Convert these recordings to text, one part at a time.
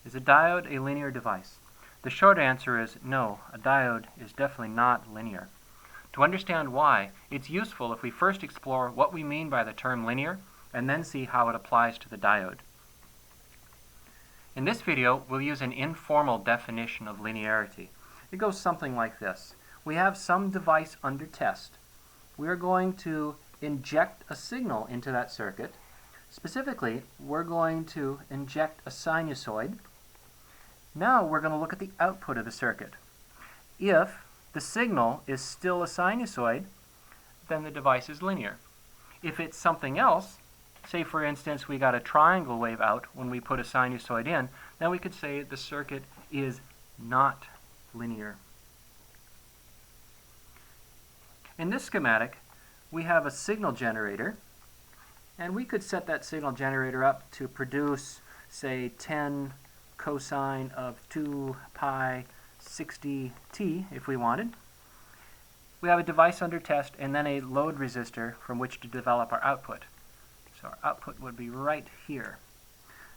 Is a diode a linear device? The short answer is no, a diode is definitely not linear. To understand why, it's useful if we first explore what we mean by the term linear and then see how it applies to the diode. In this video, we'll use an informal definition of linearity. It goes something like this. We have some device under test. We're going to inject a signal into that circuit. Specifically, we're going to inject a sinusoid. Now we're going to look at the output of the circuit. If the signal is still a sinusoid, then the device is linear. If it's something else, say for instance we got a triangle wave out when we put a sinusoid in, then we could say the circuit is not linear. In this schematic, we have a signal generator, and we could set that signal generator up to produce, say, 10 cosine of 2 pi 60t if we wanted. We have a device under test and then a load resistor from which to develop our output. So our output would be right here.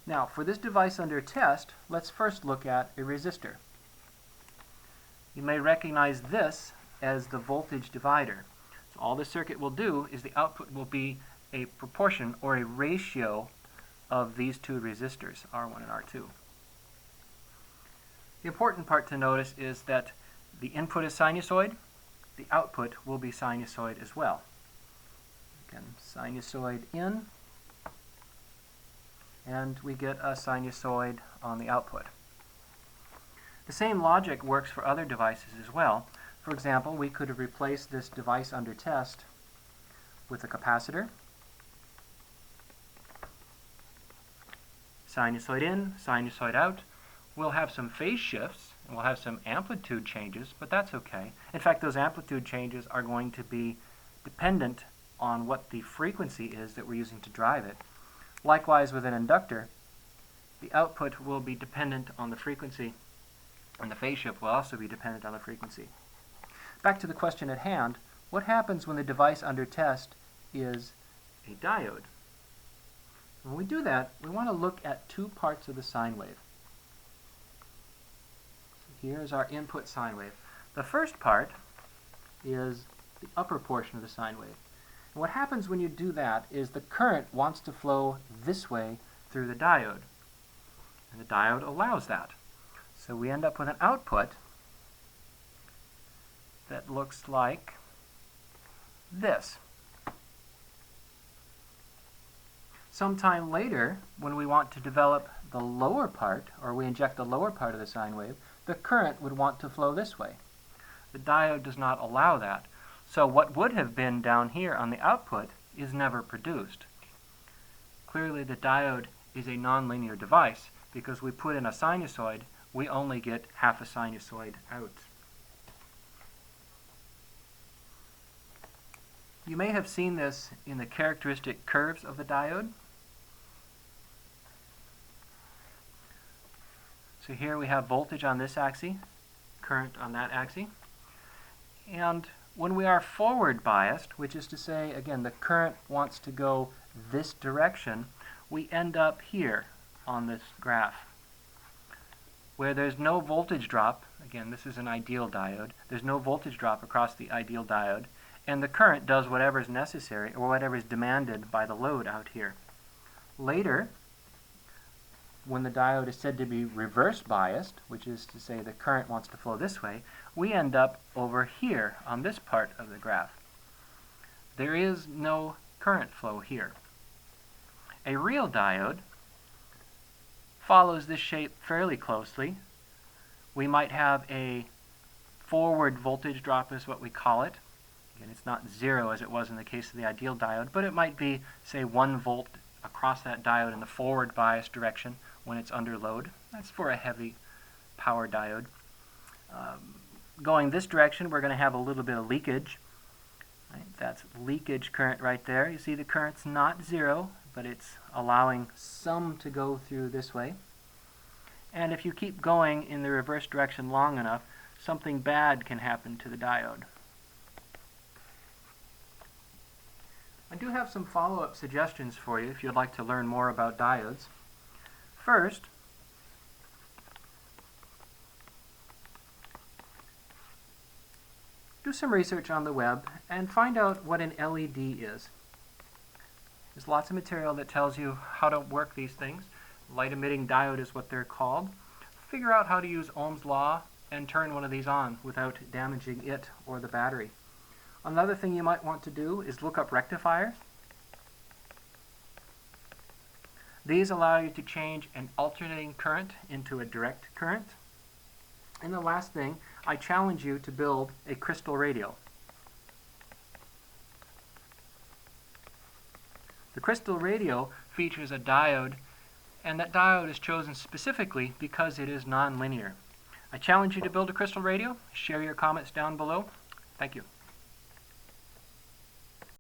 Now, for this device under test, let's first look at a resistor. You may recognize this as the voltage divider. So all the circuit will do is the output will be a proportion or a ratio of these two resistors, R1 and R2. The important part to notice is that the input is sinusoid, the output will be sinusoid as well. Again, sinusoid in, and we get a sinusoid on the output. The same logic works for other devices as well. For example, we could have replaced this device under test with a capacitor. Sinusoid in, sinusoid out. We'll have some phase shifts, and we'll have some amplitude changes, but that's okay. In fact, those amplitude changes are going to be dependent on what the frequency is that we're using to drive it. Likewise, with an inductor, the output will be dependent on the frequency, and the phase shift will also be dependent on the frequency. Back to the question at hand, what happens when the device under test is a diode? When we do that, we want to look at two parts of the sine wave. So here's our input sine wave. The first part is the upper portion of the sine wave. And what happens when you do that is the current wants to flow this way through the diode. And the diode allows that. So we end up with an output that looks like this. Sometime later, when we want to develop the lower part, or we inject the lower part of the sine wave, the current would want to flow this way. The diode does not allow that. So what would have been down here on the output is never produced. Clearly the diode is a nonlinear device because we put in a sinusoid, we only get half a sinusoid out. You may have seen this in the characteristic curves of the diode. So here we have voltage on this axis, current on that axis. And when we are forward biased, which is to say, again, the current wants to go this direction, we end up here on this graph. Where there's no voltage drop, again, this is an ideal diode, there's no voltage drop across the ideal diode, and the current does whatever is necessary or whatever is demanded by the load out here. Later, when the diode is said to be reverse biased, which is to say the current wants to flow this way, we end up over here on this part of the graph. There is no current flow here. A real diode follows this shape fairly closely. We might have a forward voltage drop is what we call it. Again, it's not zero as it was in the case of the ideal diode, but it might be, say, 1 volt across that diode in the forward bias direction when it's under load. That's for a heavy power diode. Going this direction, we're going to have a little bit of leakage. Right? That's leakage current right there. You see the current's not zero, but it's allowing some to go through this way. And if you keep going in the reverse direction long enough, something bad can happen to the diode. I do have some follow-up suggestions for you if you'd like to learn more about diodes. First, do some research on the web and find out what an LED is. There's lots of material that tells you how to work these things. Light emitting diode is what they're called. Figure out how to use Ohm's law and turn one of these on without damaging it or the battery. Another thing you might want to do is look up rectifiers. These allow you to change an alternating current into a direct current. And the last thing, I challenge you to build a crystal radio. The crystal radio features a diode, and that diode is chosen specifically because it is nonlinear. I challenge you to build a crystal radio. Share your comments down below. Thank you.